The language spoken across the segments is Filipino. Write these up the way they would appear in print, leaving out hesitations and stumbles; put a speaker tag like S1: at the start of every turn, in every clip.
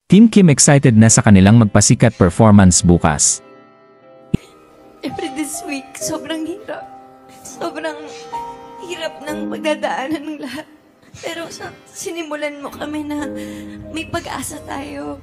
S1: Team Kim excited na sa kanilang magpasikat performance bukas.
S2: Every this week, sobrang hirap. Sobrang hirap ng pagdadaanan ng lahat. Pero sinimulan mo kami na may pag-asa tayo.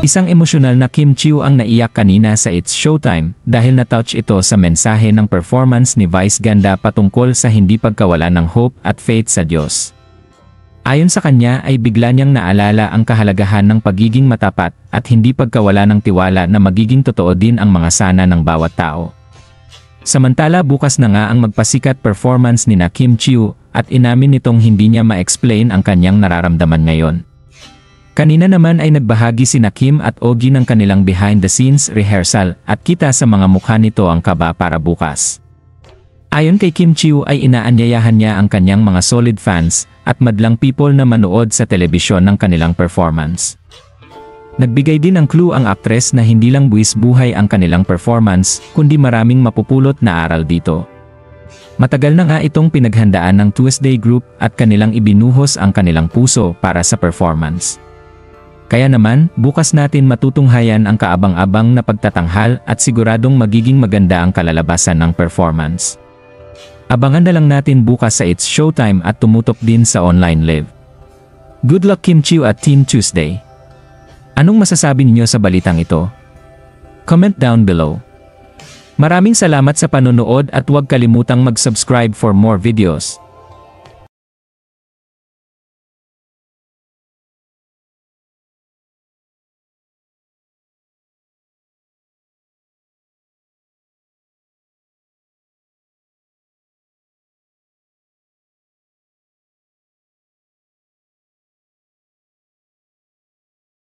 S1: Isang emosyonal na Kim Chiu ang naiyak kanina sa It's Showtime dahil na-touch ito sa mensahe ng performance ni Vice Ganda patungkol sa hindi pagkawala ng hope at faith sa Diyos. Ayon sa kanya ay bigla niyang naalala ang kahalagahan ng pagiging matapat at hindi pagkawala ng tiwala na magiging totoo din ang mga sana ng bawat tao. Samantala bukas na nga ang magpasikat performance ni na Kim Chiu at inamin nitong hindi niya ma-explain ang kanyang nararamdaman ngayon. Kanina naman ay nagbahagi sina Kim at Ogie ng kanilang behind-the-scenes rehearsal at kita sa mga mukha nito ang kaba para bukas. Ayon kay Kim Chiu ay inaanyayahan niya ang kanyang mga solid fans at madlang people na manood sa telebisyon ng kanilang performance. Nagbigay din ng clue ang aktres na hindi lang buwis buhay ang kanilang performance kundi maraming mapupulot na aral dito. Matagal na nga itong pinaghandaan ng Tuesday Group at kanilang ibinuhos ang kanilang puso para sa performance. Kaya naman, bukas natin matutunghayan ang kaabang-abang na pagtatanghal at siguradong magiging maganda ang kalalabasan ng performance. Abangan na lang natin bukas sa It's Showtime at tumutok din sa online live. Good luck Kim Chiu at Team Tuesday! Anong masasabi niyo sa balitang ito? Comment down below. Maraming salamat sa panonood at huwag kalimutang mag-subscribe for more videos.